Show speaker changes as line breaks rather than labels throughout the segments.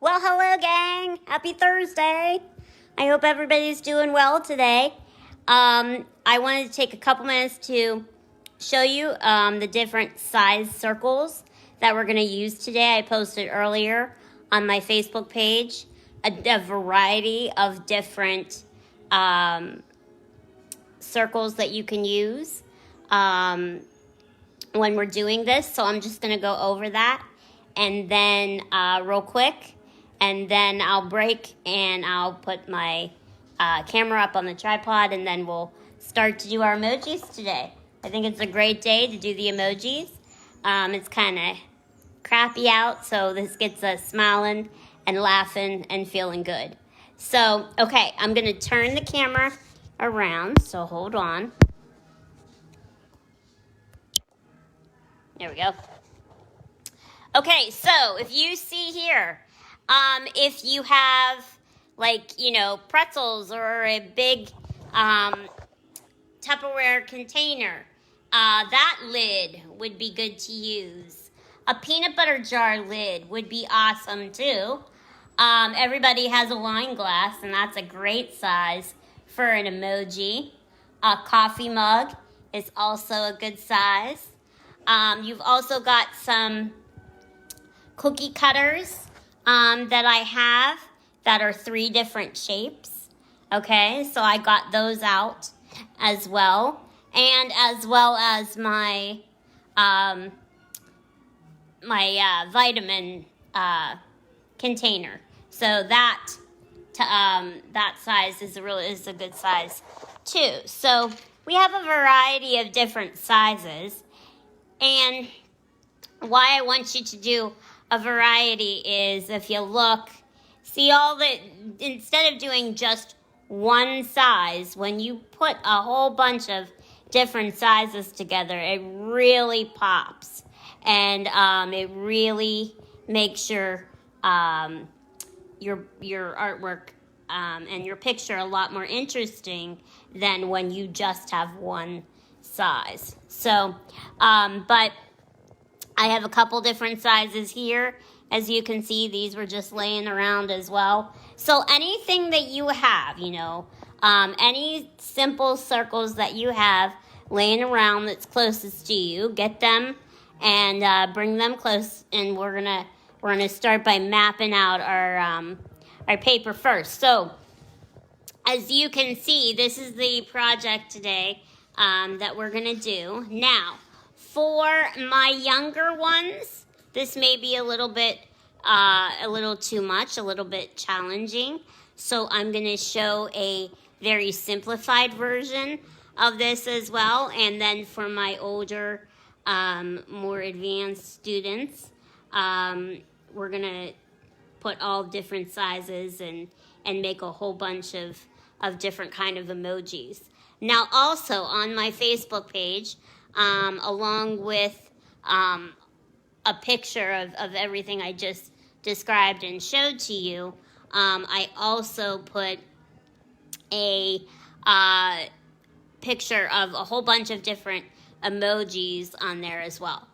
Well, hello, gang. Happy Thursday. I hope everybody's doing well today. I wanted to take a couple minutes to show you the different size circles that we're going to use today. I posted earlier on my Facebook page a variety of different circles that you can use when we're doing this. So I'm just going to go over that and then real quick. And then I'll break and I'll put my camera up on the tripod and then we'll start to do our emojis today. I think it's a great day to do the emojis. It's kind of crappy out, so this gets us smiling and laughing and feeling good. So, okay, I'm going to turn the camera around, so hold on. There we go. Okay, so if you see here, if you have, pretzels or a big Tupperware container, that lid would be good to use. A peanut butter jar lid would be awesome, too. Everybody has a wine glass, and that's a great size for an emoji. A coffee mug is also a good size. You've also got some cookie cutters that I have that are 3 different shapes. Okay, so I got those out as well. And as well as my vitamin container. So that size is a good size too. So we have a variety of different sizes. And why I want you to do a variety is if you look, see instead of doing just one size, when you put a whole bunch of different sizes together, it really pops. And it really makes your artwork and your picture a lot more interesting than when you just have one size. So, but I have a couple different sizes here. As you can see, these were just laying around as well. So anything that you have, any simple circles that you have laying around that's closest to you, get them and bring them close. And we're gonna start by mapping out our paper first. So as you can see, this is the project today that we're gonna do. Now, for my younger ones, this may be a little too much, a little bit challenging. So I'm going to show a very simplified version of this as well. And then for my older, more advanced students, we're going to put all different sizes and make a whole bunch of different kind of emojis. Now also on my Facebook page, along with a picture of everything I just described and showed to you, I also put a picture of a whole bunch of different emojis on there as well.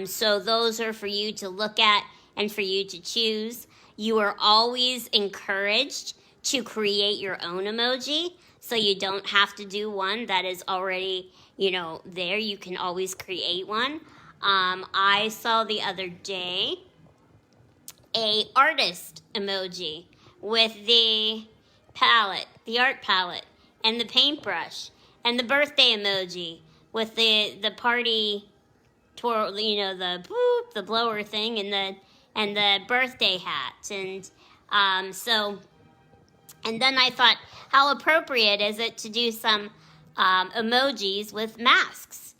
So those are for you to look at and for you to choose. You are always encouraged to create your own emoji, so you don't have to do one that is already there. You can always create one. I saw the other day a artist emoji with the art palette, and the paintbrush, and the birthday emoji with the party tour, the boop, the blower thing, and the birthday hat, and and then I thought, how appropriate is it to do some emojis with masks,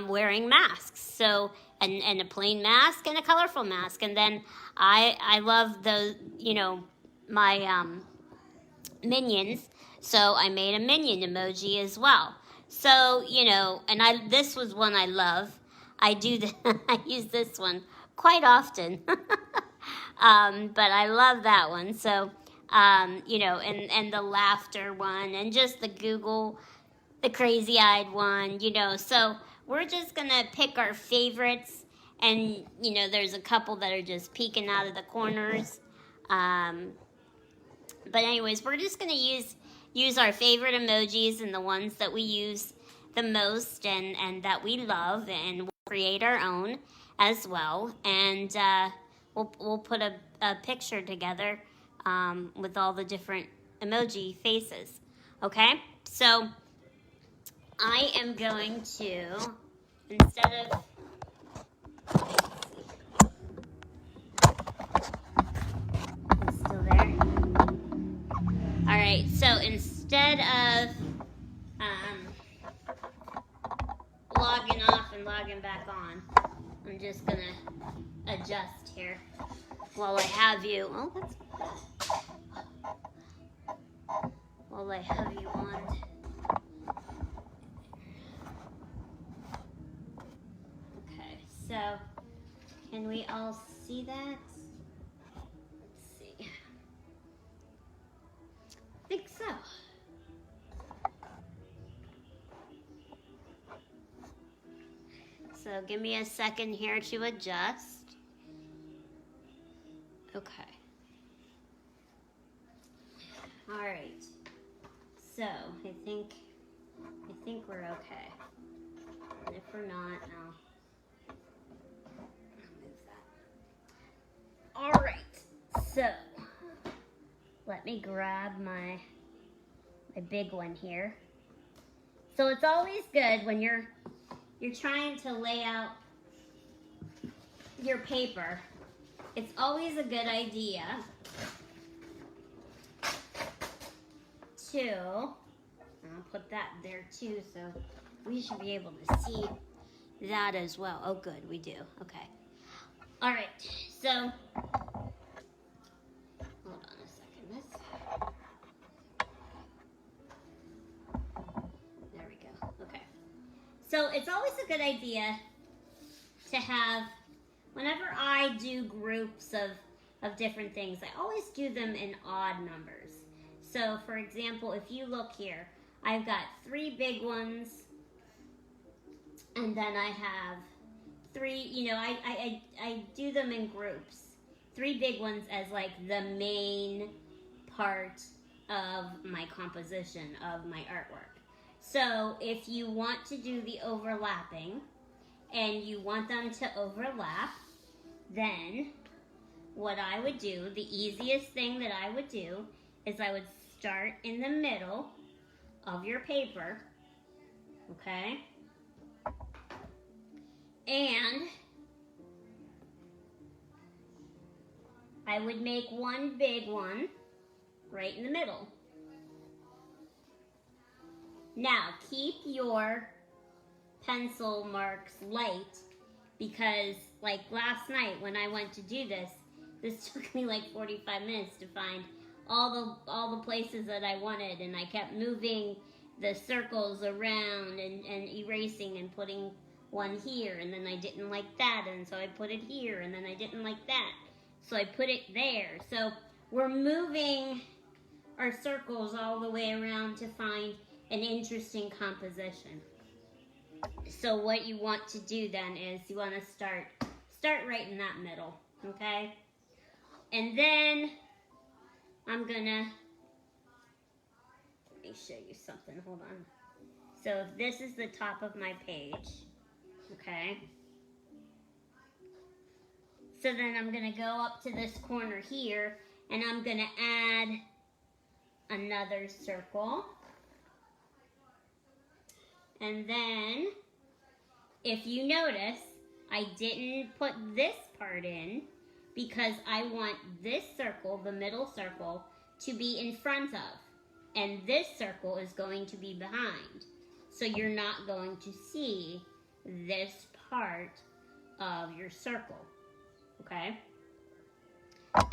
wearing masks. So, and a plain mask and a colorful mask. And then I love those, my minions. So I made a minion emoji as well. So, and this was one I love. I use this one quite often. But I love that one. So, and the laughter one, and just the crazy-eyed one, So we're just going to pick our favorites. And, there's a couple that are just peeking out of the corners. But anyways, we're just going to use our favorite emojis and the ones that we use the most and that we love, and we'll create our own as well. And we'll put a picture together with all the different emoji faces. Okay? So I am going to, instead of, it's still there. All right, so instead of logging off and logging back on, I'm just gonna adjust here while I have you. Oh, that's while I have you on. Okay, so can we all see that? Let's see. I think so. So give me a second here to adjust. Okay. All right. So I think we're okay. And if we're not, I'll move that. All right. So let me grab my big one here. So it's always good when you're trying to lay out your paper. It's always a good idea to, I'll put that there too, so we should be able to see that as well. Oh good, we do. Okay. All right, so hold on a second. There we go. Okay. So it's always a good idea to have, whenever I do groups of different things, I always do them in odd numbers. So for example, if you look here, I've got 3 big ones, and then I have 3, I do them in groups. 3 big ones as like the main part of my composition of my artwork. So if you want to do the overlapping and you want them to overlap, then what I would do, the easiest thing that I would do, is I would start in the middle of your paper, okay? And I would make one big one right in the middle. Now, keep your pencil marks light, because like last night when I went to do this took me like 45 minutes to find all the places that I wanted, and I kept moving the circles around and erasing and putting one here, and then I didn't like that, and so I put it here, and then I didn't like that, so I put it there. So we're moving our circles all the way around to find an interesting composition. So what you want to do then is you want to start right in that middle, okay? And then I'm gonna, let me show you something, hold on. So if this is the top of my page, okay? So then I'm gonna go up to this corner here, and I'm gonna add another circle. And then, if you notice, I didn't put this part in because I want this circle, the middle circle, to be in front of. And this circle is going to be behind. So you're not going to see this part of your circle, okay?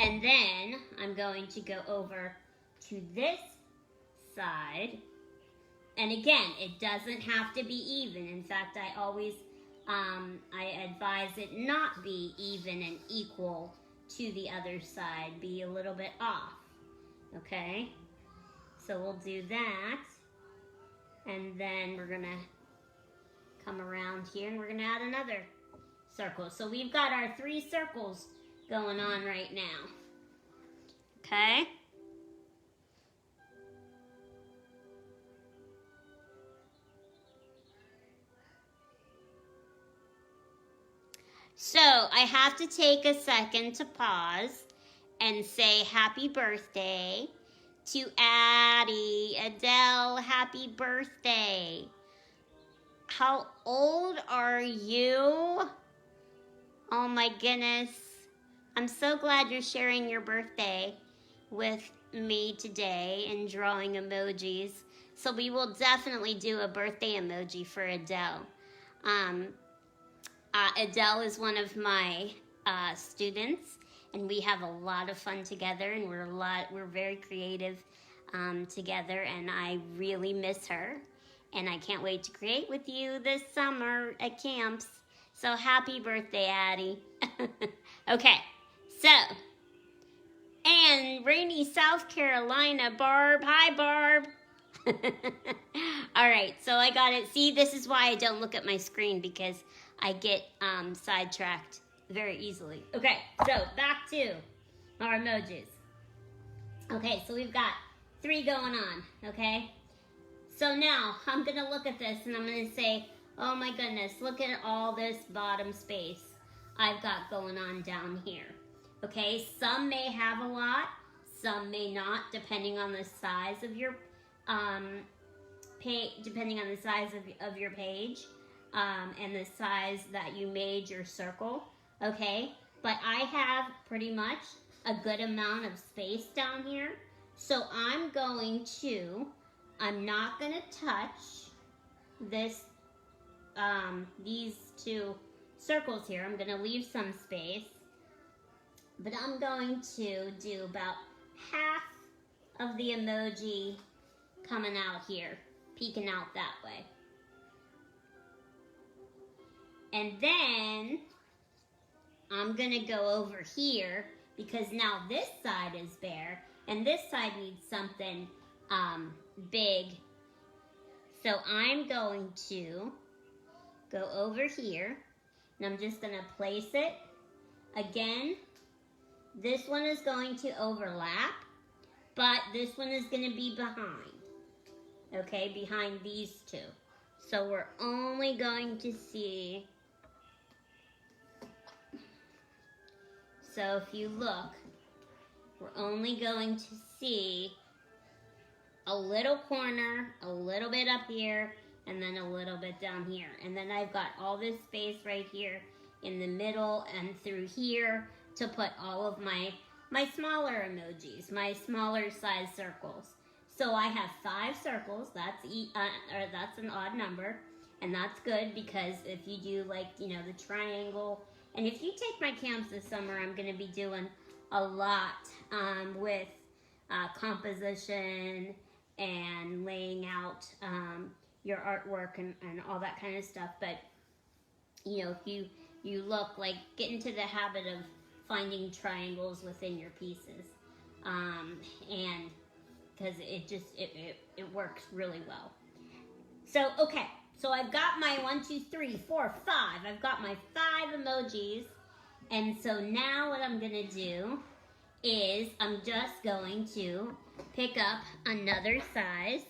And then I'm going to go over to this side. And again, it doesn't have to be even. In fact, I always, I advise it not be even and equal to the other side. Be a little bit off, okay? So we'll do that. And then we're gonna come around here and we're gonna add another circle. So we've got our 3 circles going on right now. Okay? So I have to take a second to pause and say happy birthday to Addie. Adele, happy birthday. How old are you? Oh my goodness. I'm so glad you're sharing your birthday with me today and drawing emojis. So we will definitely do a birthday emoji for Adele. Adele is one of my students, and we have a lot of fun together, and we're very creative together, and I really miss her, and I can't wait to create with you this summer at camps. So happy birthday, Addie. Okay, so, and rainy South Carolina, Barb. Hi, Barb. All right, so I got it. See, this is why I don't look at my screen, because I get sidetracked very easily. Okay, so back to our emojis. Okay, so we've got 3 going on, okay? So now I'm going to look at this and I'm going to say, oh my goodness, look at all this bottom space I've got going on down here. Okay, some may have a lot, some may not, depending on the size of your depending on the size of your page and the size that you made your circle. Okay, but I have pretty much a good amount of space down here, so I'm not going to touch this these 2 circles here. I'm going to leave some space, but I'm going to do about half of the emoji coming out here, peeking out that way. And then I'm going to go over here, because now this side is bare and this side needs something big. So I'm going to go over here and I'm just going to place it. Again, this one is going to overlap, but this one is going to be behind. Okay, behind these 2. So we're only going to see, so if you look, we're only going to see a little corner, a little bit up here, and then a little bit down here. And then I've got all this space right here in the middle and through here to put all of my smaller emojis, my smaller size circles. So I have 5 circles. That's an odd number, and that's good, because if you do, like, you know, the triangle, and if you take my camps this summer, I'm going to be doing a lot with composition and laying out your artwork and all that kind of stuff. But you know, if you look, like, get into the habit of finding triangles within your pieces, and because it works really well. So okay, so I've got my 1, 2, 3, 4, 5. I've got my 5 emojis, and so now what I'm gonna do is I'm just going to pick up another size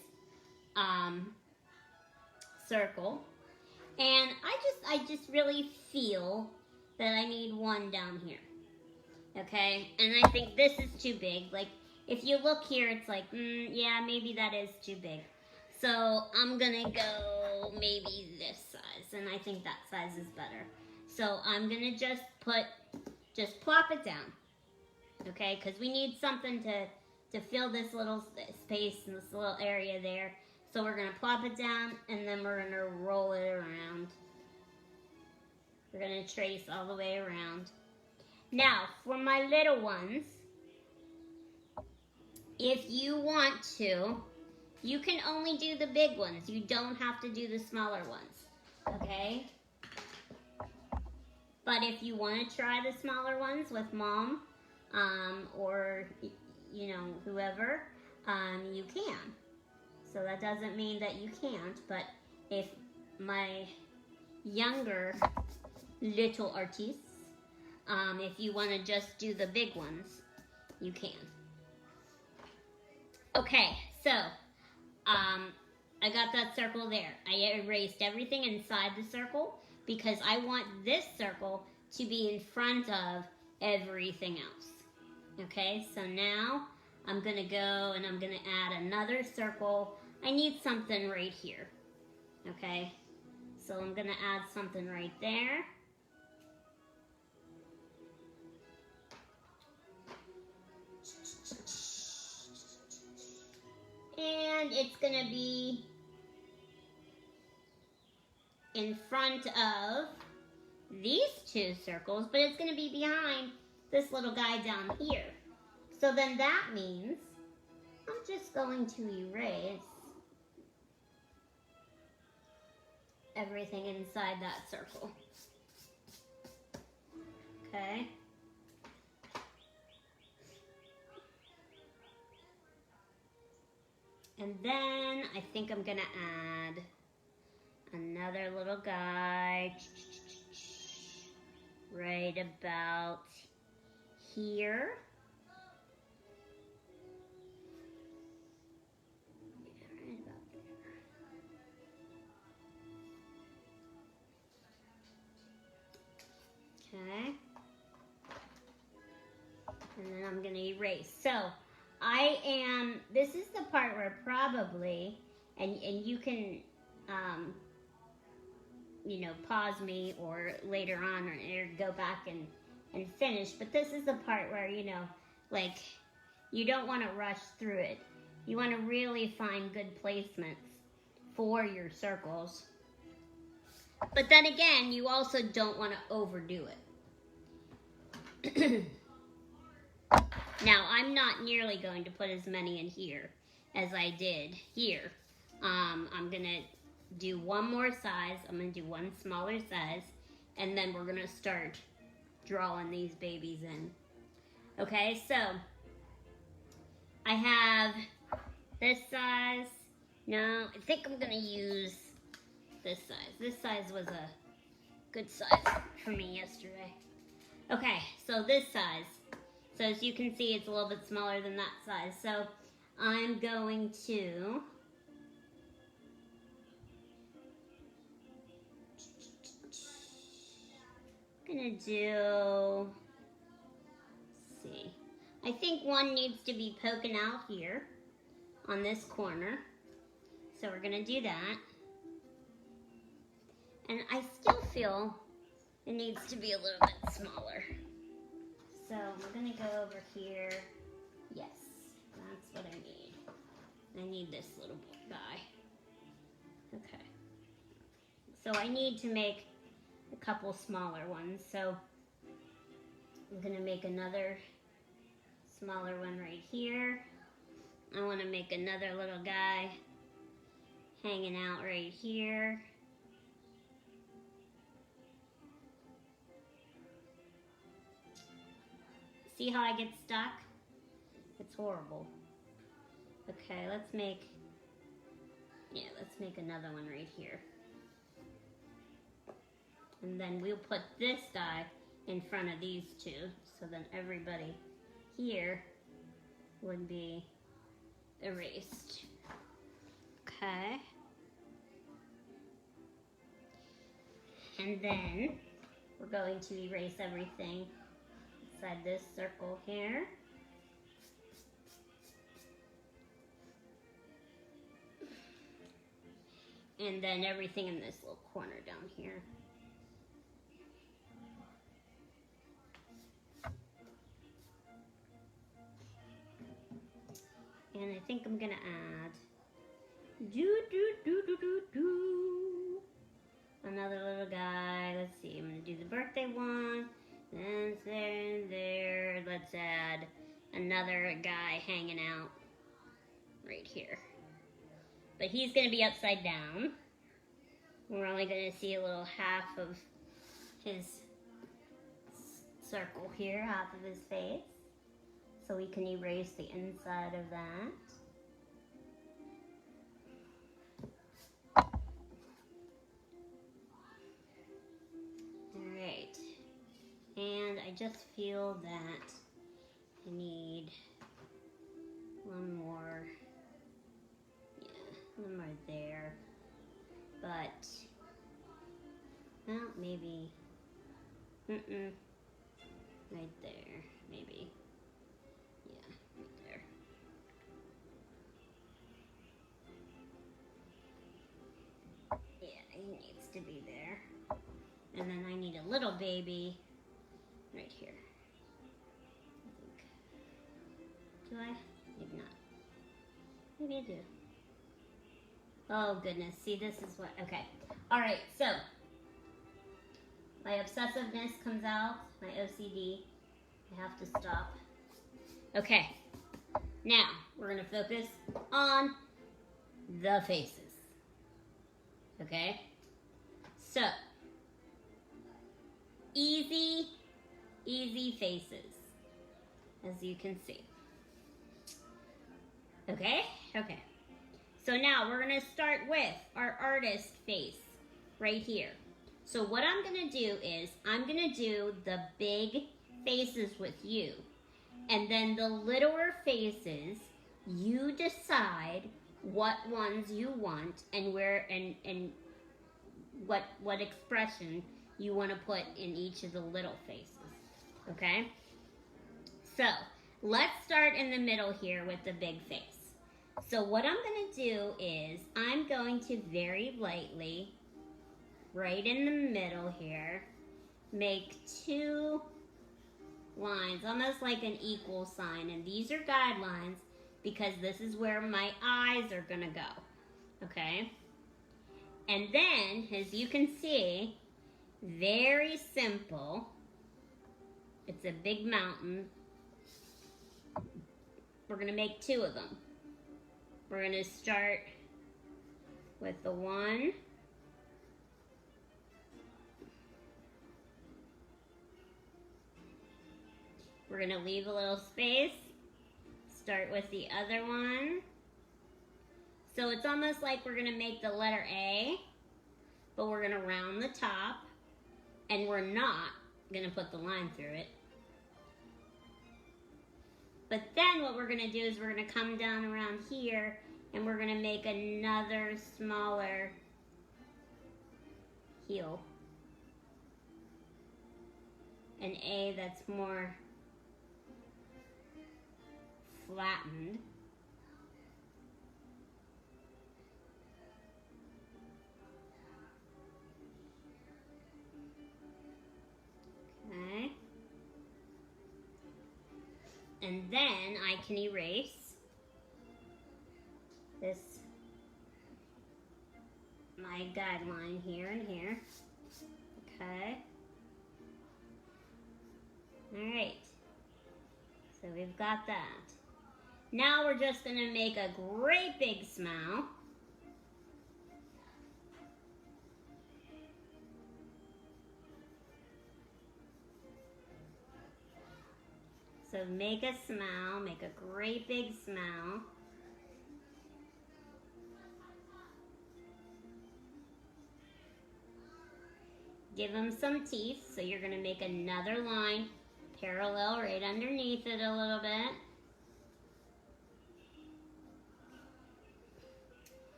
circle, and I just really feel that I need 1 down here. Okay, and I think this is too big. Like, if you look here, it's like, yeah, maybe that is too big. So I'm gonna go maybe this size, and I think that size is better. So I'm gonna just plop it down, okay? Because we need something to fill this little space and this little area there. So we're gonna plop it down, and then we're gonna roll it around. We're gonna trace all the way around. Now, for my little ones, if you want to, you can only do the big ones. You don't have to do the smaller ones, okay? But if you want to try the smaller ones with Mom, or, you know, whoever, you can. So that doesn't mean that you can't, but if my younger little artists, if you want to just do the big ones, you can. Okay, so I got that circle there. I erased everything inside the circle because I want this circle to be in front of everything else. Okay, so now I'm gonna go and I'm gonna add another circle. I need something right here. Okay, so I'm gonna add something right there. And it's gonna be in front of these two circles, but it's gonna be behind this little guy down here. So then that means I'm just going to erase everything inside that circle. Okay. And then I think I'm gonna add another little guy right about here. Yeah, right about there. Okay. And then I'm gonna erase. So this is the part where probably, and you can, you know, pause me or later on or go back and finish. But this is the part where, you know, like, you don't want to rush through it. You want to really find good placements for your circles. But then again, you also don't want to overdo it. Now, I'm not nearly going to put as many in here as I did here. I'm going to do one more size. I'm going to do one smaller size. And then we're going to start drawing these babies in. Okay, so I have this size. No, I think I'm going to use this size. This size was a good size for me yesterday. Okay, so this size. So as you can see, it's a little bit smaller than that size. So I'm going to do, let's see. I think one needs to be poking out here on this corner. So we're gonna do that. And I still feel it needs to be a little bit smaller. So I'm gonna go over here. Yes, that's what I need. I need this little guy. Okay. So I need to make a couple smaller ones. So I'm gonna make another smaller one right here. I wanna make another little guy hanging out right here. See how I get stuck? It's horrible. Okay, let's make another one right here. And then we'll put this guy in front of these two, so then everybody here would be erased. Okay. And then we're going to erase everything inside this circle here. And then everything in this little corner down here. And I think I'm gonna add another little guy. Let's see, I'm gonna do the birthday one. Then there. Let's add another guy hanging out right here. But he's gonna be upside down. We're only gonna see a little half of his circle here, half of his face. So we can erase the inside of that. Alright. And I just feel that I need one more Mm-mm. Right there, maybe. Yeah, right there. Yeah, he needs to be there. And then I need a little baby right here. I think. Do I? Maybe not. Maybe I do. Oh goodness, see this is what, okay. All right, so my obsessiveness comes out, my OCD. I have to stop. Okay, now we're gonna focus on the faces. Okay, so easy faces, as you can see. Okay, okay. So now we're gonna start with our artist face right here. So what I'm gonna do is I'm gonna do the big faces with you, and then the littler faces, you decide what ones you want and where and what expression you want to put in each of the little faces. Okay? So let's start in the middle here with the big face. So what I'm going to do is I'm going to very lightly, right in the middle here, make two lines, almost like an equal sign. And these are guidelines because this is where my eyes are going to go. Okay? And then, as you can see, very simple. It's a big mountain. We're going to make two of them. We're going to start with the one. We're going to leave a little space. Start with the other one. So it's almost like we're going to make the letter A, but we're going to round the top, and we're not going to put the line through it. But then what we're going to do is we're going to come down around here, and we're going to make another smaller heel. An A that's more flattened. Okay. And then I can erase this, my guideline here and here. Okay. All right. So we've got that. Now we're just going to make a great big smile. So make a smile, make a great big smile. Give them some teeth, so you're going to make another line parallel right underneath it a little bit.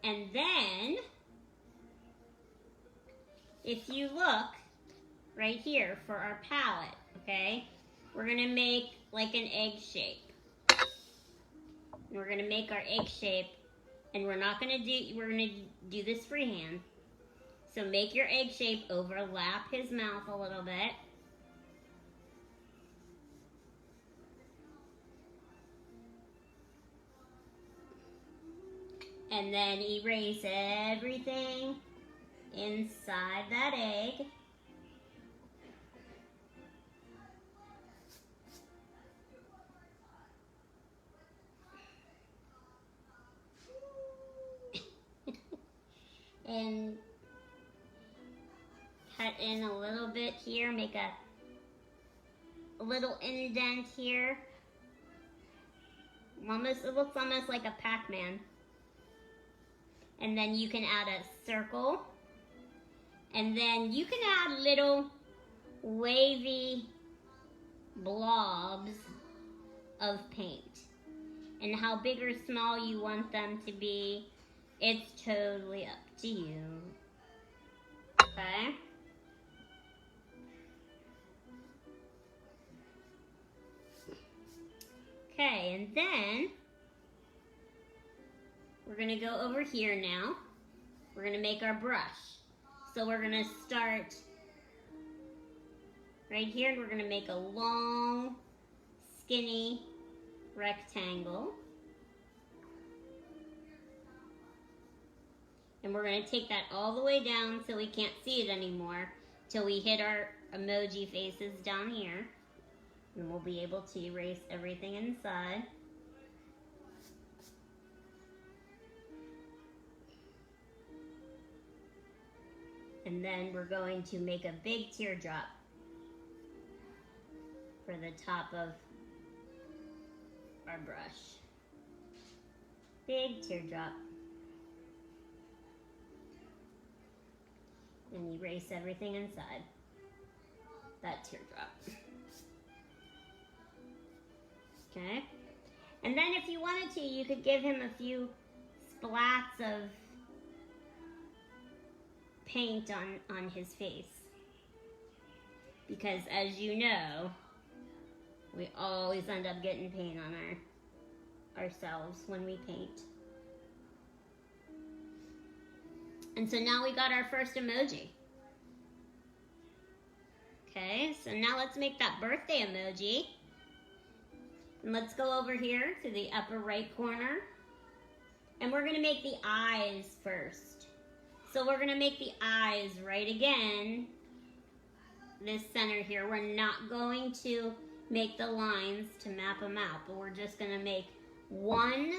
And then, if you look right here for our palette, okay, we're going to make like an egg shape. And we're going to make our egg shape, and we're going to do this freehand. So make your egg shape, overlap his mouth a little bit. And then erase everything inside that egg. And cut in a little bit here, make a little indent here. It looks almost like a Pac-Man. And then you can add a circle. And then you can add little wavy blobs of paint. And how big or small you want them to be, it's totally up to you. Okay? Okay, and then we're gonna go over here now. We're gonna make our brush. So we're gonna start right here, and we're gonna make a long, skinny rectangle. And we're gonna take that all the way down so we can't see it anymore till we hit our emoji faces down here. And we'll be able to erase everything inside. And then we're going to make a big teardrop for the top of our brush. Big teardrop. And erase everything inside that teardrop. Okay? And then if you wanted to, you could give him a few splats of paint on his face. Because as you know, we always end up getting paint on ourselves when we paint. And so now we got our first emoji. Okay, so now let's make that birthday emoji. And let's go over here to the upper right corner. And we're gonna make the eyes first. So we're gonna make the eyes right again, this center here. We're not going to make the lines to map them out, but we're just gonna make one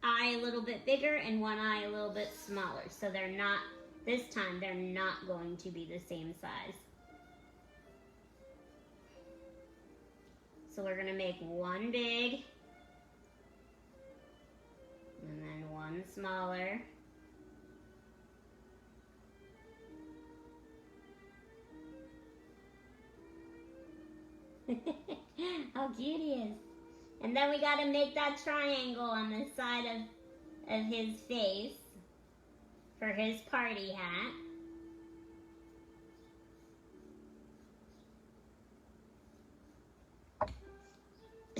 eye a little bit bigger and one eye a little bit smaller. So they're not, this time, they're not going to be the same size. So we're gonna make one big, and then one smaller. How cute he is. And then we gotta make that triangle on the side of his face for his party hat.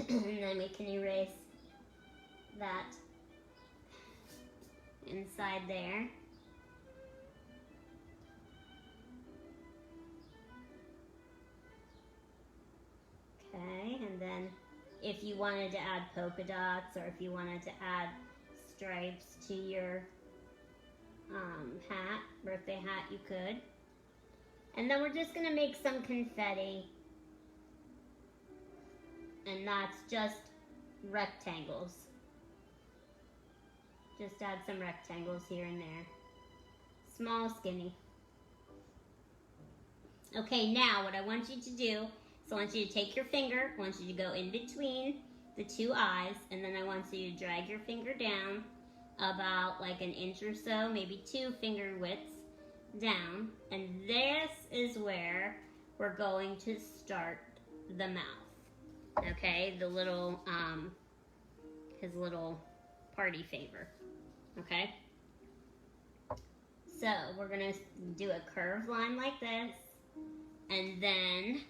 And then we can erase that inside there. Okay, and then if you wanted to add polka dots or if you wanted to add stripes to your hat, birthday hat, you could. And then we're just gonna make some confetti. And that's just rectangles. Just add some rectangles here and there. Small, skinny. Okay, now what I want you to do is I want you to take your finger, I want you to go in between the two eyes, and then I want you to drag your finger down about like an inch or so, maybe 2 finger widths down. And this is where we're going to start the mouth. Okay, the little, his little party favor, okay? So we're gonna do a curved line like this, and then,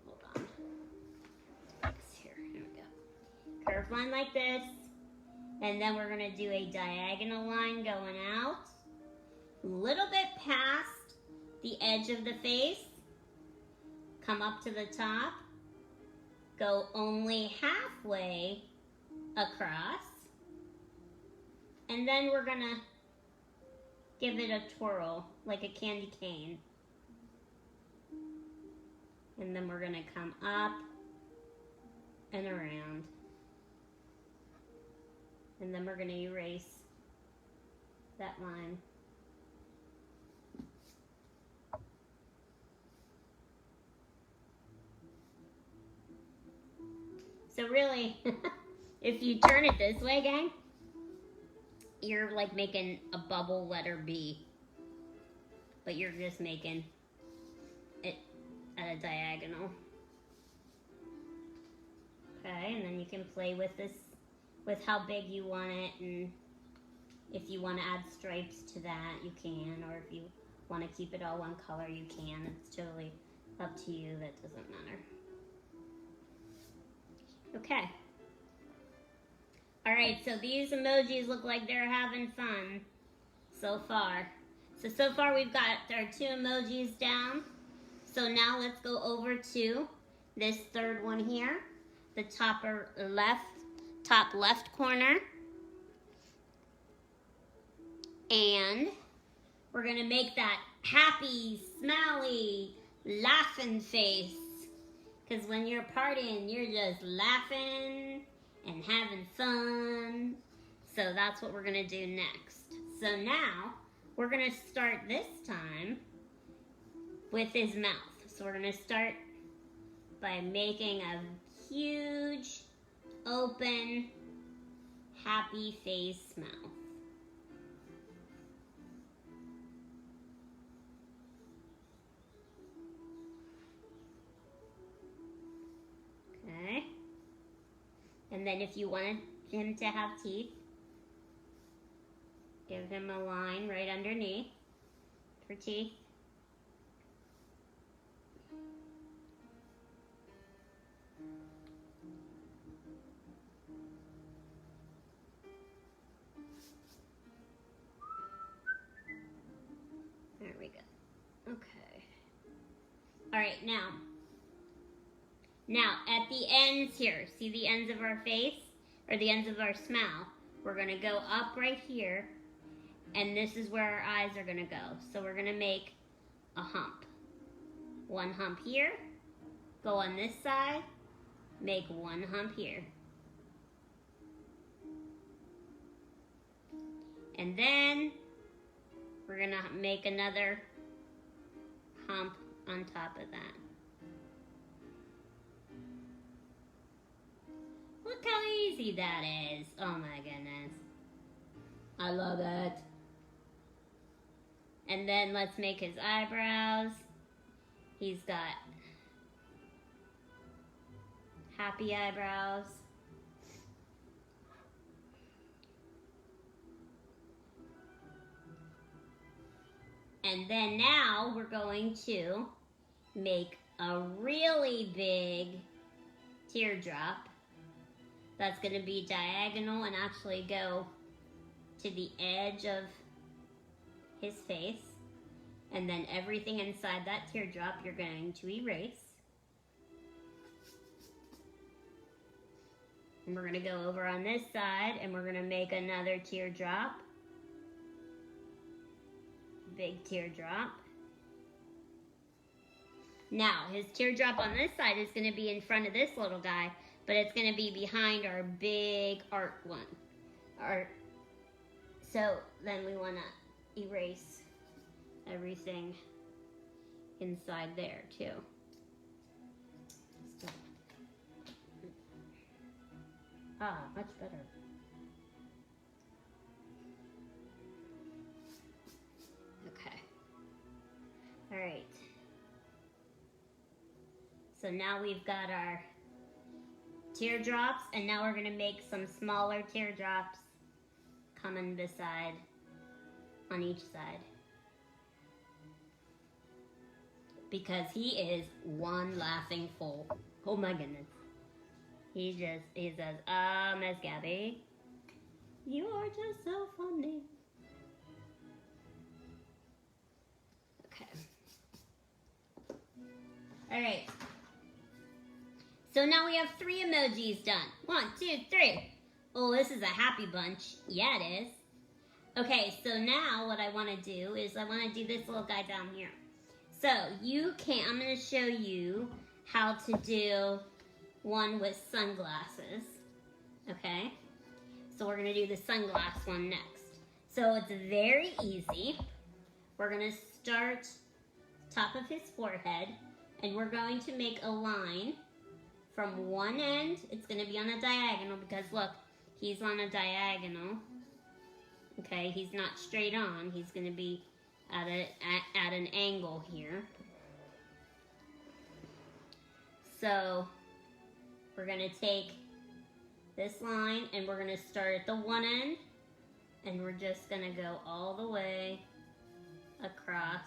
hold on, here we go. Curved line like this, and then we're gonna do a diagonal line going out, a little bit past the edge of the face, come up to the top, go only halfway across, and then we're gonna give it a twirl like a candy cane. And then we're gonna come up and around. And then we're gonna erase that line. So really, if you turn it this way, gang, you're like making a bubble letter B, but you're just making it at a diagonal. Okay, and then you can play with this, with how big you want it, and if you want to add stripes to that, you can, or if you want to keep it all one color, you can. It's totally up to you, that doesn't matter. Okay. All right, so these emojis look like they're having fun so far. So far we've got our 2 emojis down. So now let's go over to this third one here, the top left corner. And we're gonna make that happy, smiley, laughing face. Because when you're partying, you're just laughing and having fun. So that's what we're gonna do next. So now, we're gonna start this time with his mouth. So we're gonna start by making a huge, open, happy face mouth. Okay. And then if you wanted him to have teeth, give him a line right underneath for teeth. There we go. Okay. All right, now at the ends here, see the ends of our face or the ends of our smile? We're gonna go up right here, and this is where our eyes are gonna go. So we're gonna make a hump. 1 hump here, go on this side, make 1 hump here. And then we're gonna make another hump on top of that. Look how easy that is. Oh my goodness. I love it. And then let's make his eyebrows. He's got happy eyebrows. And then now we're going to make a really big teardrop that's going to be diagonal and actually go to the edge of his face. And then everything inside that teardrop you're going to erase. And we're going to go over on this side and we're going to make another teardrop. Big teardrop. Now, his teardrop on this side is going to be in front of this little guy, but it's going to be behind our big art one. So then we want to erase everything inside there too. Much better. Okay. All right. So now we've got our teardrops, and now we're going to make some smaller teardrops coming beside on each side. Because he is one laughing fool. Oh my goodness. He says, Miss Gabby, you are just so funny. Okay. All right. So now we have 3 emojis done. 1, 2, 3. Oh, this is a happy bunch. Yeah, it is. Okay, so now what I want to do is I want to do this little guy down here. So I'm going to show you how to do one with sunglasses. Okay? So we're going to do the sunglass one next. So it's very easy. We're going to start top of his forehead, and we're going to make a line from one end. It's going to be on a diagonal because look, he's on a diagonal. Okay, he's not straight on. He's going to be at an angle here. So we're going to take this line and we're going to start at the one end, and we're just going to go all the way across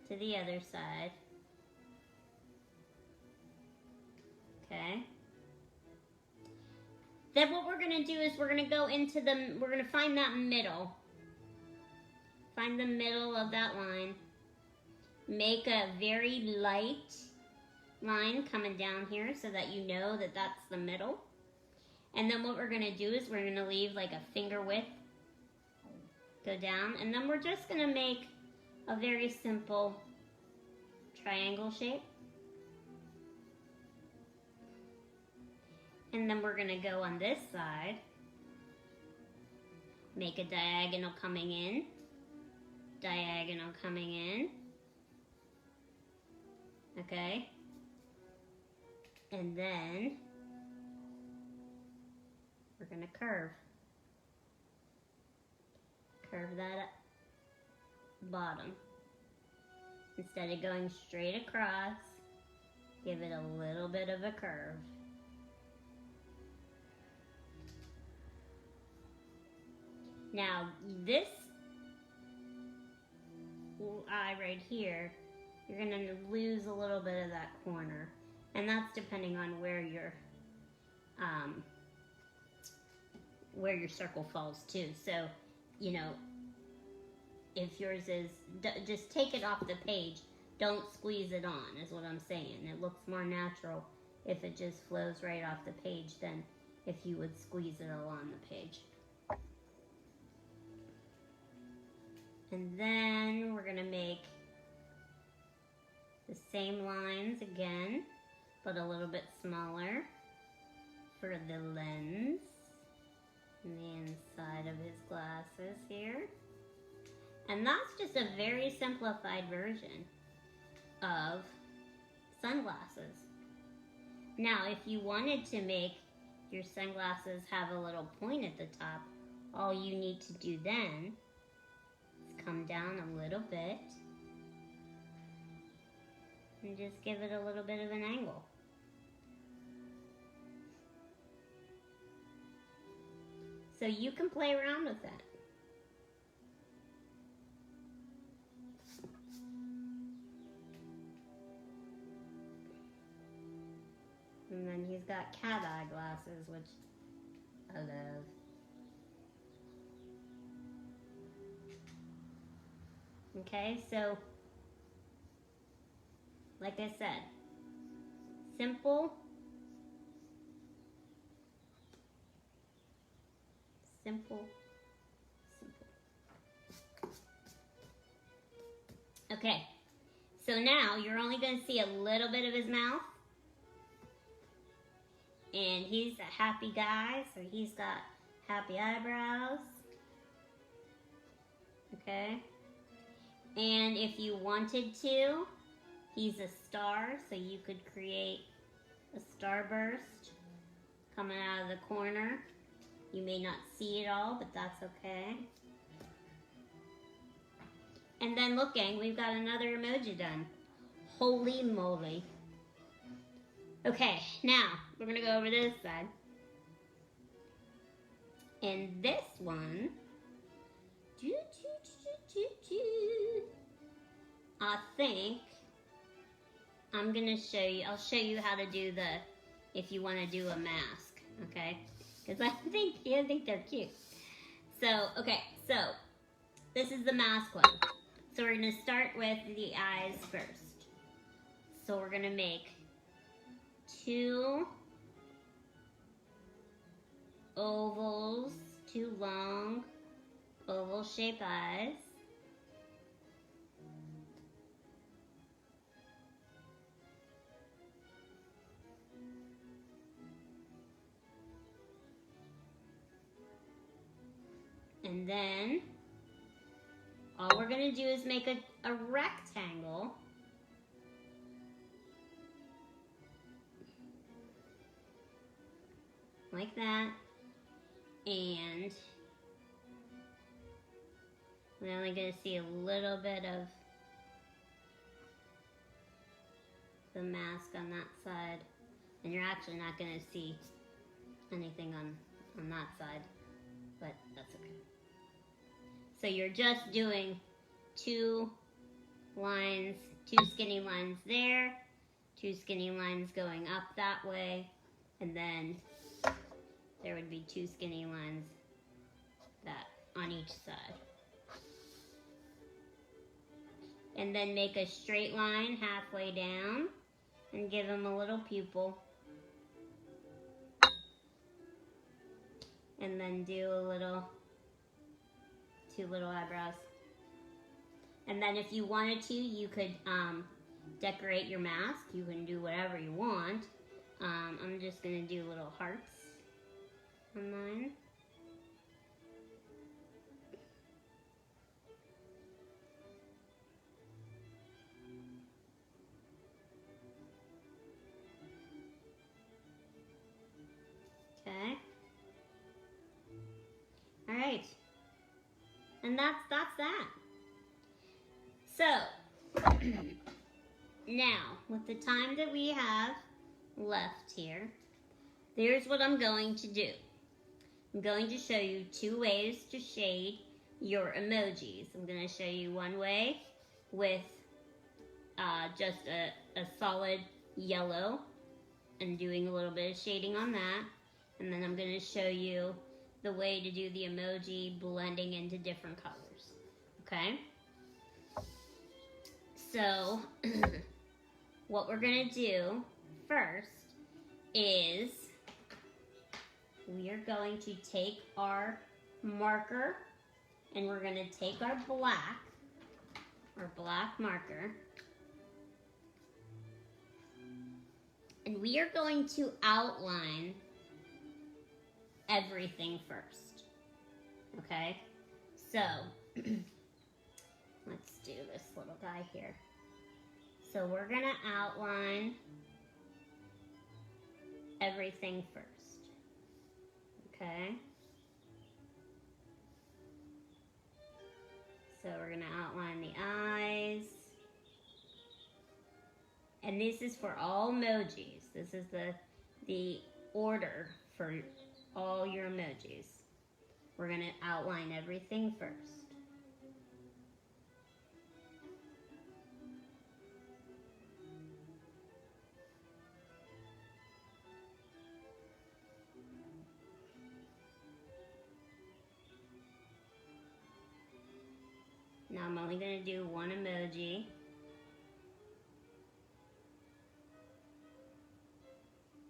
to the other side. Okay. Then what we're gonna do is we're gonna go into we're gonna find that middle. Find the middle of that line. Make a very light line coming down here so that you know that that's the middle. And then what we're gonna do is we're gonna leave like a finger width go down, and then we're just gonna make a very simple triangle shape. And then we're gonna go on this side, make a diagonal coming in, diagonal coming in, okay? And then we're gonna curve that bottom. Instead of going straight across, give it a little bit of a curve. Now this eye right here, you're gonna lose a little bit of that corner, and that's depending on where your circle falls to. So, you know, if yours is, just take it off the page. Don't squeeze it on, is what I'm saying. It looks more natural if it just flows right off the page than if you would squeeze it all on the page. And then we're gonna make the same lines again, but a little bit smaller for the lens and the inside of his glasses here. And that's just a very simplified version of sunglasses. Now, if you wanted to make your sunglasses have a little point at the top, all you need to do then is come down a little bit and just give it a little bit of an angle. So you can play around with that. And then he's got cat eye glasses, which I love. Okay, so like I said, simple, simple, simple. Okay, so now you're only going to see a little bit of his mouth. And he's a happy guy, so he's got happy eyebrows. Okay. And if you wanted to, he's a star, so you could create a starburst coming out of the corner. You may not see it all, but that's okay. And then look, gang, we've got another emoji done. Holy moly. Okay, now we're gonna go over this side. And this one, I think I'm gonna show you, I'll show you how to do the, if you wanna do a mask, okay? Because I think they're cute. So, okay, so this is the mask one. So we're gonna start with the eyes first. So we're gonna make 2 ovals, 2 long oval shaped eyes. And then all we're gonna do is make a rectangle. Like that. And we're only going to see a little bit of the mask on that side. And you're actually not going to see anything on that side. But that's okay. So you're just doing 2 lines, 2 skinny lines there, 2 skinny lines going up that way, and then there would be two skinny lines that on each side. And then make a straight line halfway down and give him a little pupil. And then do two little eyebrows. And then if you wanted to, you could decorate your mask. You can do whatever you want. I'm just gonna do little hearts on mine. Okay. All right. And that's that. So, now, with the time that we have left here, here's what I'm going to do. I'm going to show you two ways to shade your emojis. I'm going to show you one way with just a solid yellow and doing a little bit of shading on that. And then I'm going to show you the way to do the emoji blending into different colors. Okay? So, what we're going to do first is we are going to take our marker and we're going to take our black marker, and we are going to outline everything first. Okay? So, let's do this little guy here. So we're going to outline everything first. Okay? So we're going to outline the eyes. And this is for all emojis. This is the order for all your emojis. We're going to outline everything first. Now I'm only going to do one emoji.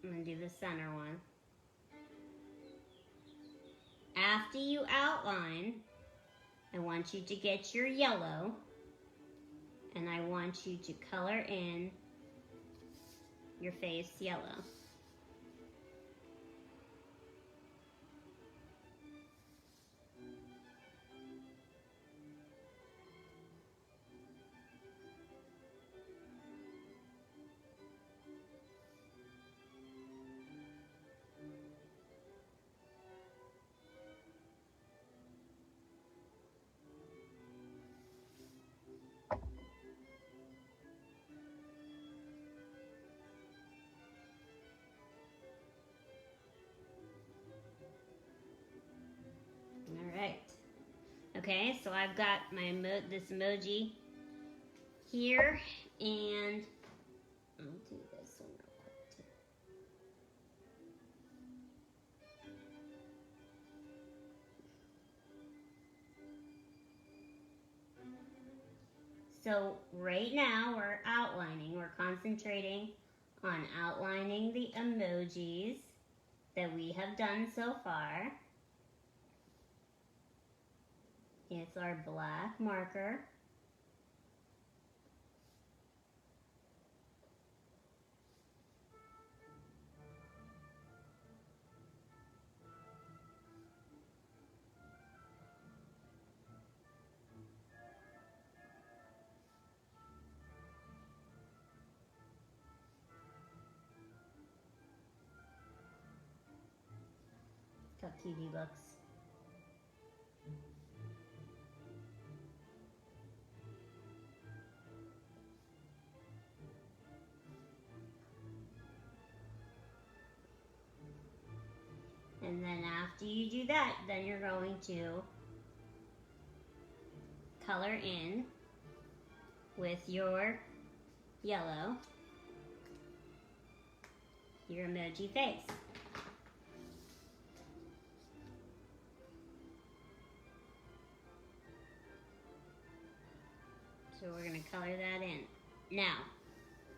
I'm going to do the center one. After you outline, I want you to get your yellow and I want you to color in your face yellow. Alright. Okay, so I've got this emoji here, and I'll do this one real quick too. So right now we're concentrating on outlining the emojis that we have done so far. It's our black marker. How TV looks. And then after you do that, then you're going to color in with your yellow your emoji face. color that in. Now,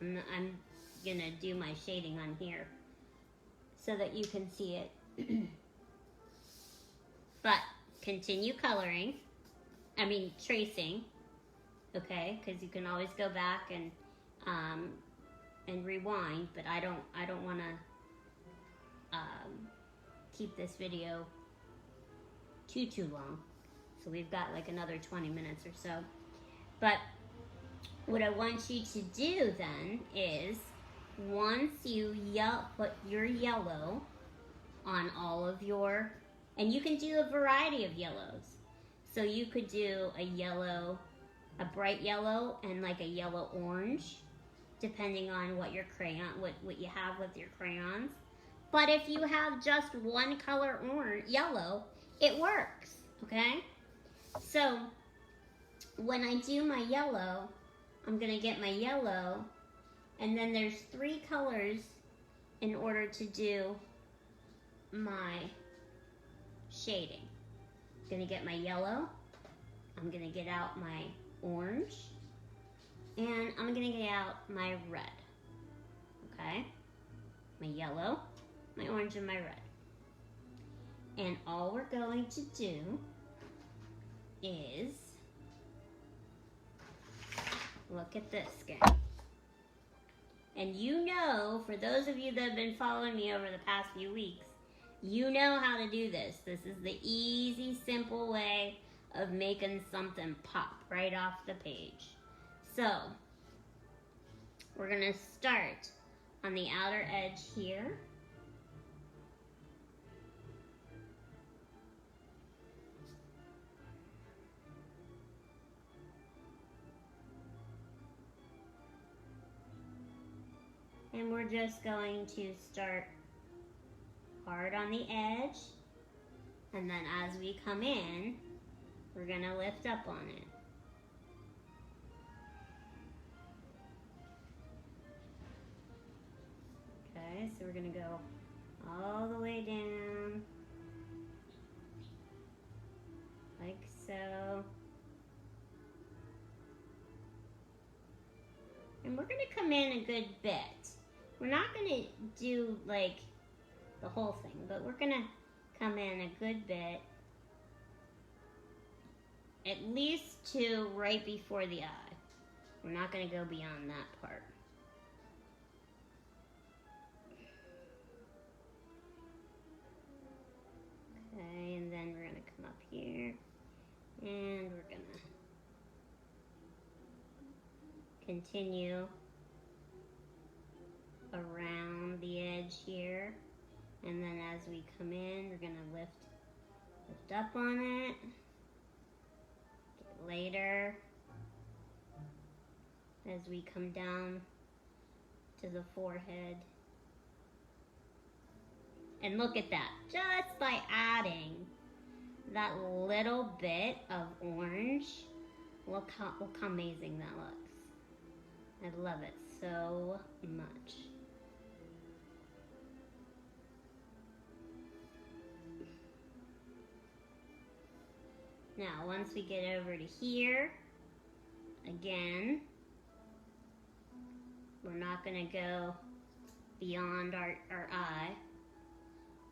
I'm gonna do my shading on here so that you can see it. But continue coloring, tracing, okay? Because you can always go back and rewind, but I don't want to keep this video too long. So we've got like another 20 minutes or so. But what I want you to do then is, once you put your yellow on all of your, and you can do a variety of yellows. So you could do a yellow, a bright yellow, and like a yellow orange, depending on what your crayon, what you have with your crayons. But if you have just one color yellow, it works, okay? So when I do my yellow, I'm gonna get my yellow, and then there's 3 colors in order to do my shading. I'm gonna get my yellow, I'm gonna get out my orange, and I'm gonna get out my red, okay? My yellow, my orange, and my red. And all we're going to do is, look at this, gang. And you know, for those of you that have been following me over the past few weeks, you know how to do this. This is the easy, simple way of making something pop right off the page. So, we're gonna start on the outer edge here. And we're just going to start hard on the edge, and then as we come in, we're gonna lift up on it. Okay, so we're gonna go all the way down, like so. And we're gonna come in a good bit. We're not gonna do like the whole thing, but we're gonna come in a good bit, at least to right before the eye. We're not gonna go beyond that part. Okay, and then we're gonna come up here, and we're gonna continue around the edge here, and then as we come in, we're gonna lift up on it. Get later, as we come down to the forehead. And look at that, just by adding that little bit of orange, look how amazing that looks. I love it so much. Now, once we get over to here, again, we're not gonna go beyond our eye.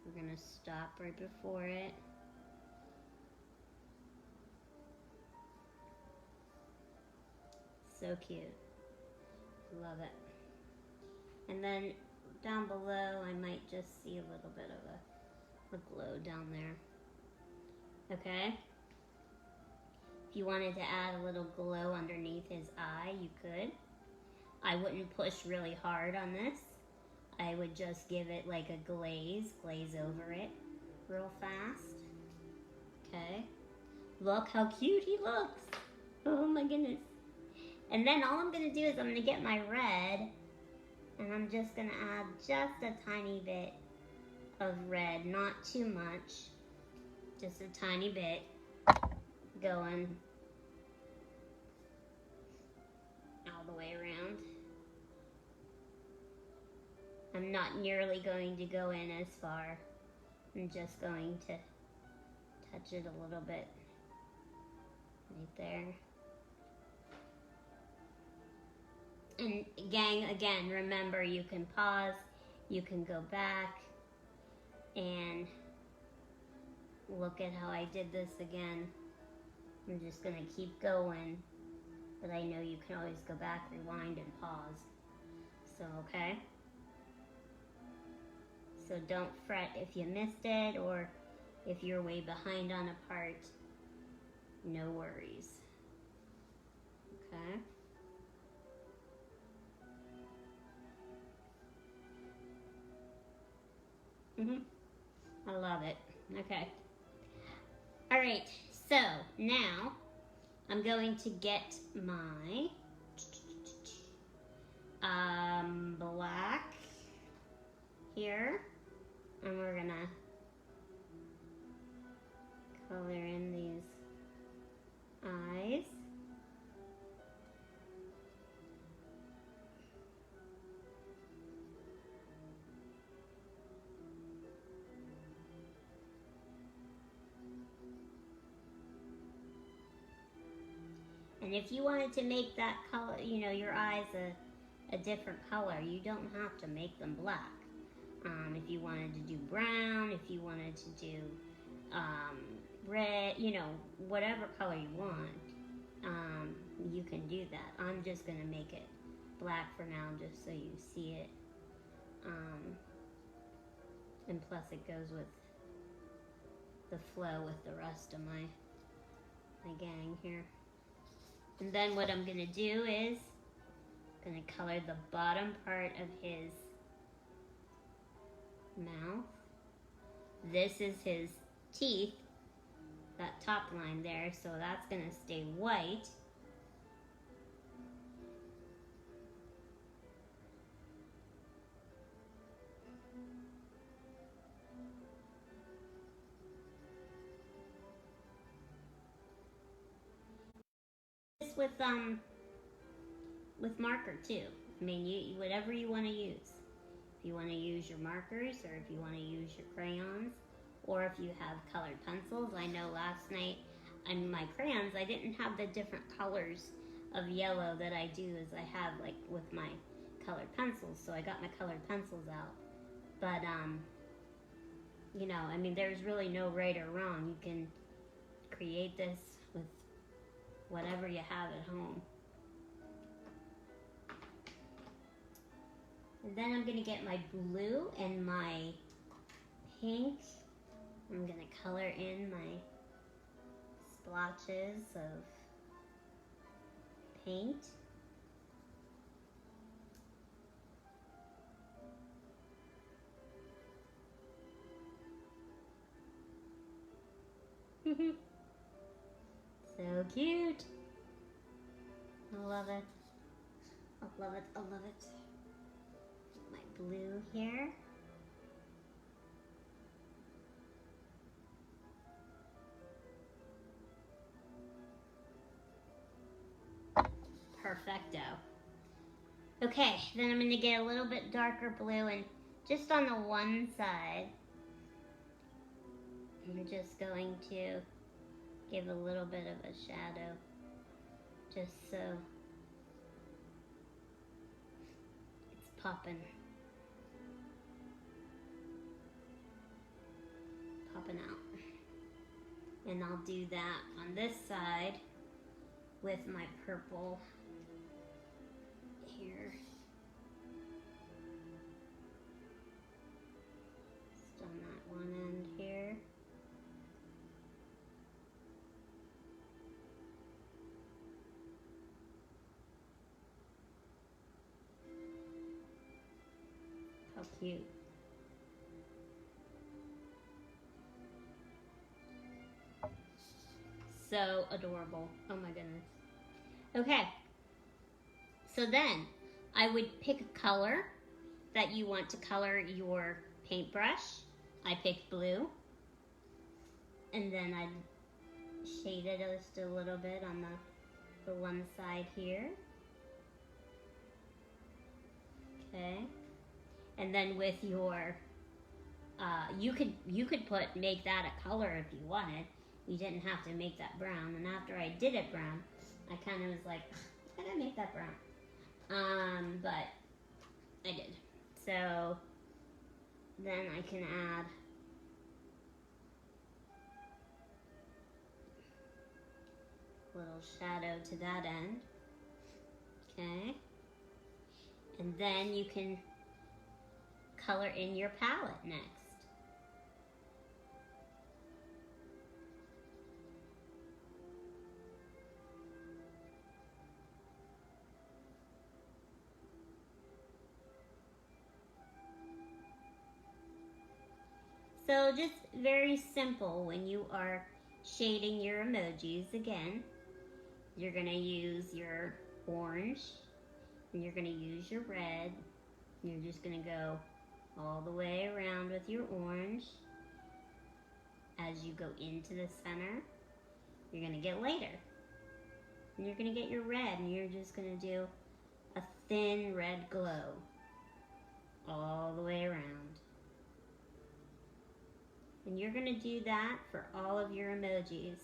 We're gonna stop right before it. So cute. Love it. And then down below, I might just see a little bit of a glow down there. Okay? If you wanted to add a little glow underneath his eye, you could. I wouldn't push really hard on this. I would just give it like a glaze over it real fast. Okay? Look how cute he looks. Oh my goodness. And then all I'm gonna do is I'm gonna get my red, and I'm just gonna add just a tiny bit of red, not too much, just a tiny bit going all the way around. I'm not nearly going to go in as far. I'm just going to touch it a little bit right there. And gang, again, remember you can pause, you can go back and look at how I did this again. I'm just gonna keep going, but I know you can always go back, rewind, and pause. So, okay? So don't fret if you missed it or if you're way behind on a part, no worries. Okay? I love it. Okay. All right, so now I'm going to get my black here, and we're gonna color in these eyes. And if you wanted to make that color, you know, your eyes a different color, you don't have to make them black. If you wanted to do brown, if you wanted to do red, you know, whatever color you want, you can do that. I'm just going to make it black for now just so you see it. And plus it goes with the flow with the rest of my gang here. And then what I'm going to do is I'm going to color the bottom part of his mouth. This is his teeth, that top line there, so that's going to stay white. With marker too. I mean, you whatever you want to use. If you want to use your markers, or if you want to use your crayons, or if you have colored pencils. I know last night on my crayons I didn't have the different colors of yellow that I do as I have like with my colored pencils, so I got my colored pencils out. But you know, I mean, there's really no right or wrong. You can create this with whatever you have at home. And then I'm going to get my blue and my pink. I'm going to color in my splotches of paint. So cute. I love it. I love it. I love it. My blue here. Perfecto. Okay, then I'm going to get a little bit darker blue, and just on the one side, I'm just going to give a little bit of a shadow, just so it's popping out. And I'll do that on this side with my purple here. Just on that one end here. How cute. So adorable. Oh my goodness. Okay. So then I would pick a color that you want to color your paintbrush. I picked blue. And then I'd shade it just a little bit on the one side here. Okay. And then with your you could make that a color if you wanted. You didn't have to make that brown. And after I did it brown, I kind of was like, I gotta make that brown. but I did. So then I can add a little shadow to that end. Okay. And then you can color in your palette next. So just very simple when you are shading your emojis. Again, you're gonna use your orange and you're gonna use your red. You're just gonna go all the way around with your orange. As you go into the center, you're gonna get lighter. And you're gonna get your red and you're just gonna do a thin red glow all the way around. And you're gonna do that for all of your emojis.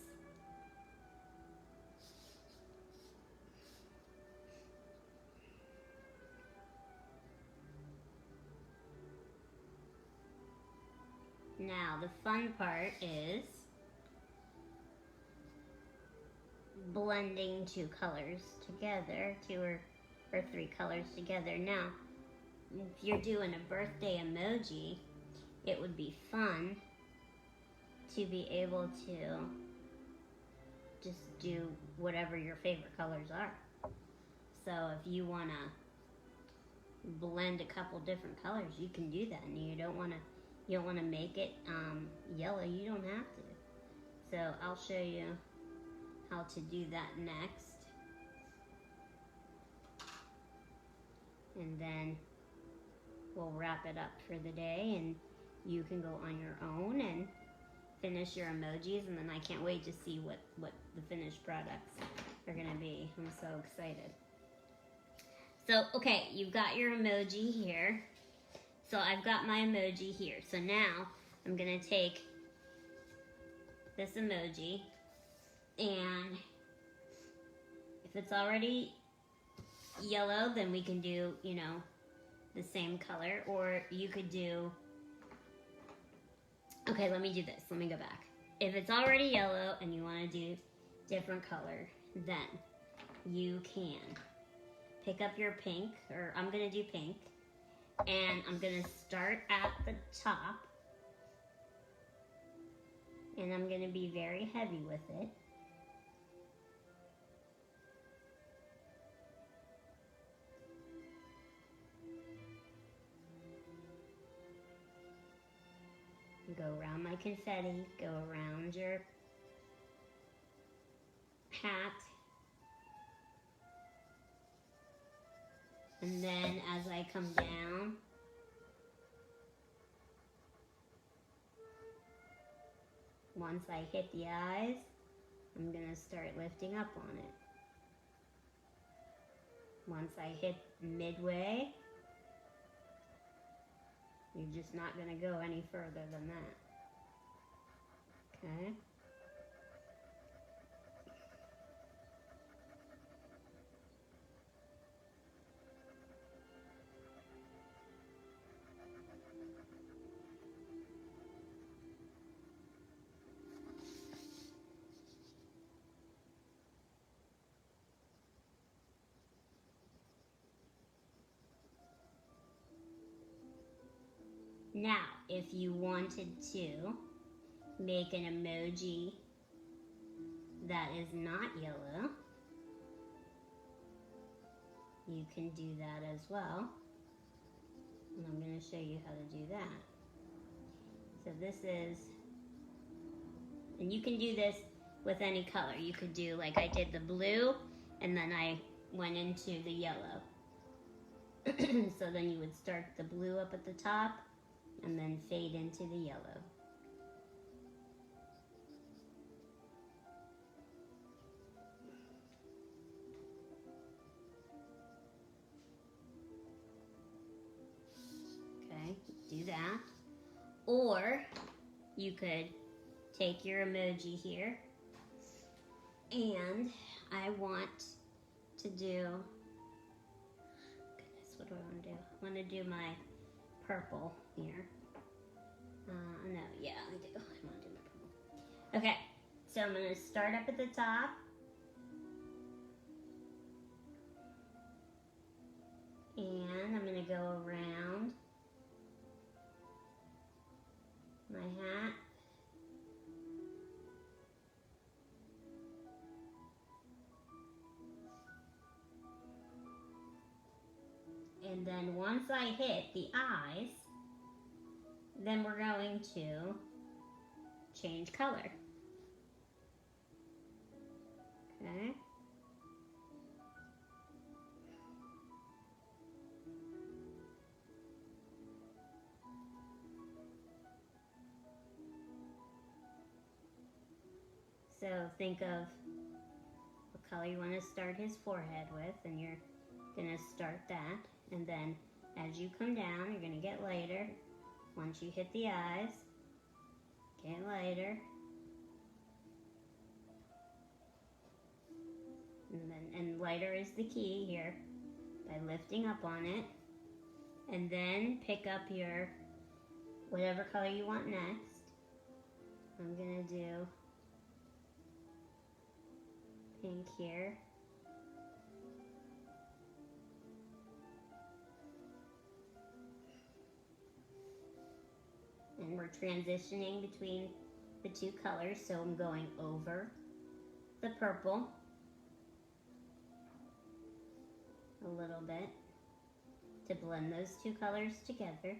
Now, the fun part is blending two colors together, two or three colors together. Now, if you're doing a birthday emoji, it would be fun to be able to just do whatever your favorite colors are. So if you want to blend a couple different colors, you can do that. And you don't want to make it yellow. You don't have to. So I'll show you how to do that next. And then we'll wrap it up for the day, and you can go on your own and finish your emojis, and then I can't wait to see what the finished products are gonna be. I'm so excited. So, okay, you've got your emoji here. So I've got my emoji here. So now I'm gonna take this emoji, and if it's already yellow, then we can do, you know, the same color, or you could do, okay, let me do this. Let me go back. If it's already yellow and you want to do different color, then you can pick up your pink, or I'm going to do pink, and I'm going to start at the top, and I'm going to be very heavy with it. Go around my confetti, go around your hat, and then as I come down, once I hit the eyes, I'm gonna start lifting up on it. Once I hit midway, you're just not gonna go any further than that. Okay? Now, if you wanted to make an emoji that is not yellow, you can do that as well. And I'm going to show you how to do that. So this is, and you can do this with any color. You could do like I did the blue, and then I went into the yellow. So then you would start the blue up at the top, and then fade into the yellow. Okay, do that. Or you could take your emoji here, and I want to do What do I want to do? I want to do my purple here. No, yeah, I do. I want to do my purple. Okay, so I'm going to start up at the top. And I'm going to go around my hat. And then once I hit the eyes, then we're going to change color. Okay. So think of what color you want to start his forehead with, and you're going to start that. And then as you come down, you're going to get lighter. Once you hit the eyes, get lighter. And lighter is the key here, by lifting up on it. And then pick up your whatever color you want next. I'm going to do pink here. And we're transitioning between the two colors, so I'm going over the purple a little bit to blend those two colors together.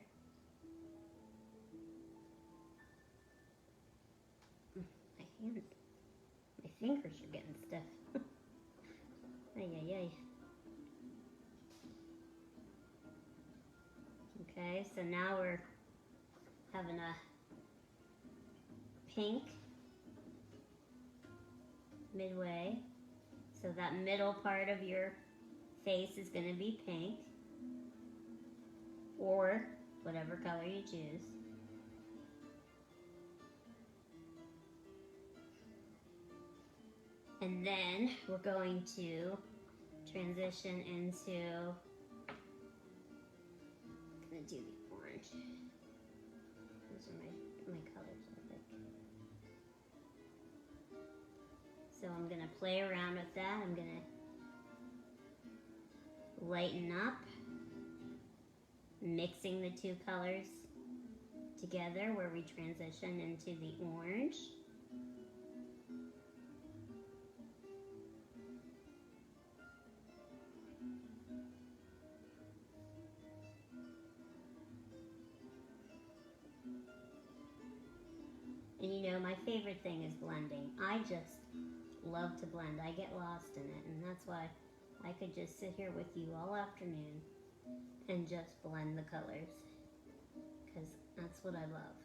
My hand, my fingers are getting stiff. Ay, ay, ay. Okay, so now we're having a pink midway. So that middle part of your face is going to be pink, or whatever color you choose. And then we're going to transition into, I'm going to do the orange. Those are my colors, I think. So I'm going to play around with that. I'm going to lighten up, mixing the two colors together where we transition into the orange. And you know, my favorite thing is blending. I just love to blend. I get lost in it, and that's why I could just sit here with you all afternoon and just blend the colors, because that's what I love.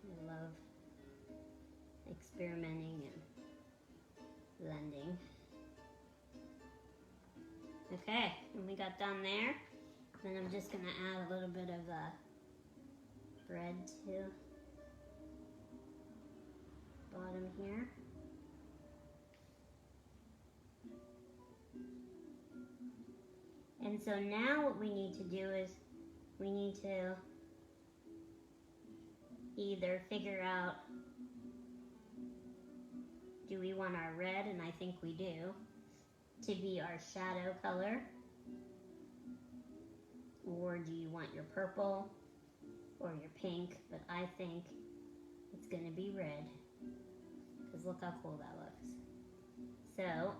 I love experimenting and blending. Okay, and we got done there. Then I'm just gonna add a little bit of red to bottom here. And so now what we need to do is we need to either figure out, do we want our red, and I think we do, to be our shadow color, or do you want your purple or your pink? But I think it's going to be red, because look how cool that looks. So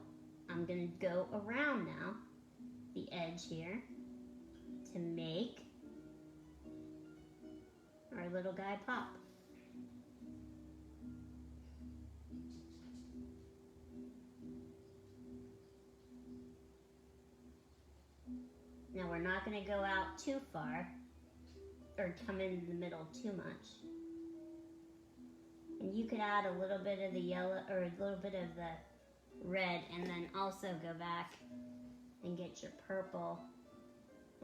I'm going to go around now the edge here to make our little guy pop. Now we're not going to go out too far or come in the middle too much. And you could add a little bit of the yellow or a little bit of the red, and then also go back and get your purple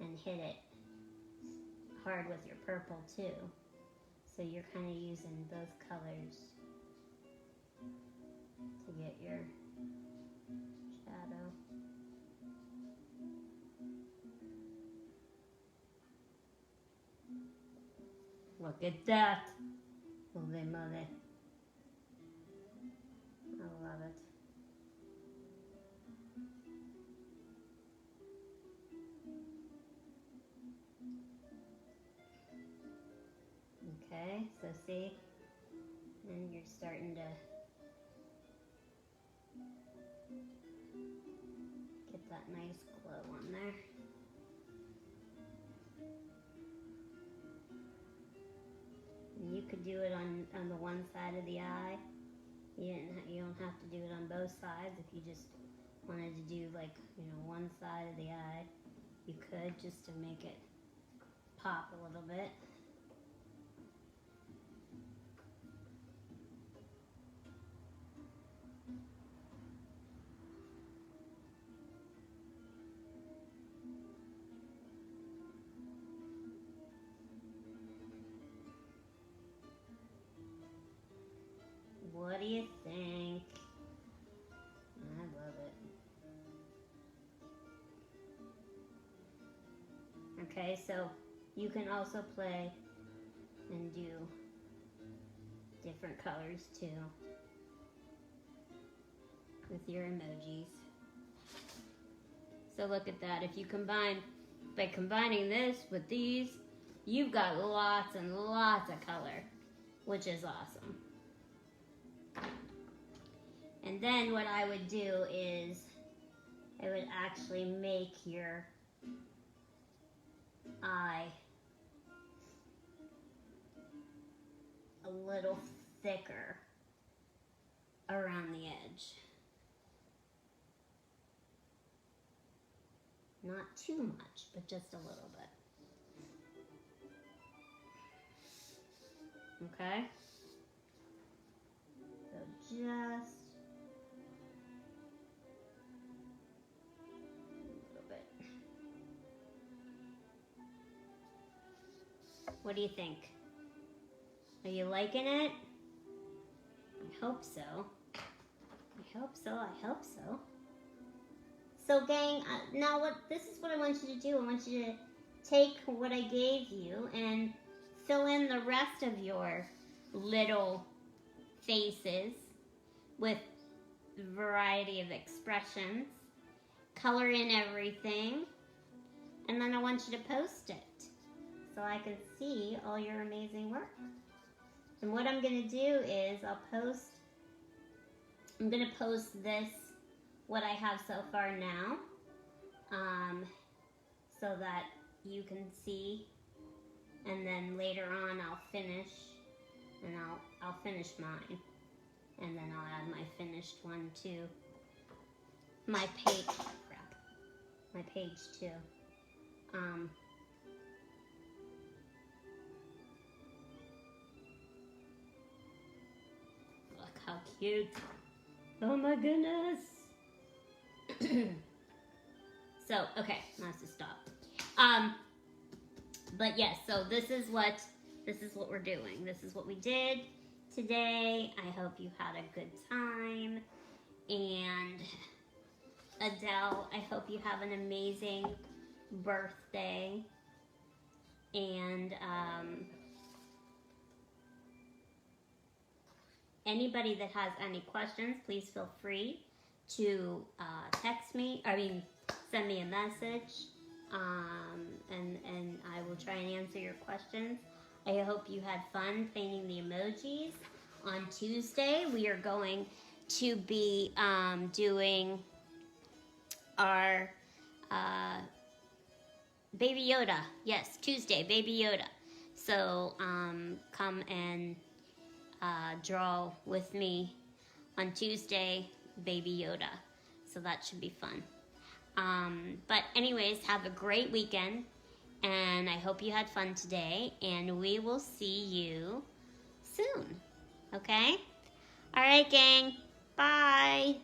and hit it hard with your purple too. So you're kind of using both colors to get your shadow. Look at that. Holy moly. I love it. Okay, so see, and you're starting to get that nice glow on there. And you could do it on the one side of the eye. You don't have to do it on both sides. If you just wanted to do like, one side of the eye, you could, just to make it pop a little bit. What do you think? I love it. Okay, so you can also play and do different colors too with your emojis. So look at that. If you by combining this with these, you've got lots and lots of color, which is awesome. And then what I would do is I would actually make your eye a little thicker around the edge. Not too much, but just a little bit. Okay? So just what do you think? Are you liking it? I hope so. I hope so. I hope so. So gang, now this is what I want you to do. I want you to take what I gave you and fill in the rest of your little faces with a variety of expressions. Color in everything. And then I want you to post it so I can see all your amazing work. And what I'm going to do is I'm going to post this, what I have so far now, so that you can see. And then later on I'll finish, and I'll finish mine. And then I'll add my finished one to my page, my page too. Look how cute. Oh my goodness. So, okay, now to stop. But yes, so this is what we're doing. This is what we did today. I hope you had a good time. And Adele, I hope you have an amazing birthday. And anybody that has any questions, please feel free to send me a message, and I will try and answer your questions. I hope you had fun painting the emojis. On Tuesday, we are going to be doing our Baby Yoda. Yes, Tuesday, Baby Yoda. So come and draw with me on Tuesday, Baby Yoda. So that should be fun. But anyways, have a great weekend, and I hope you had fun today, and we will see you soon. Okay? All right, gang. Bye.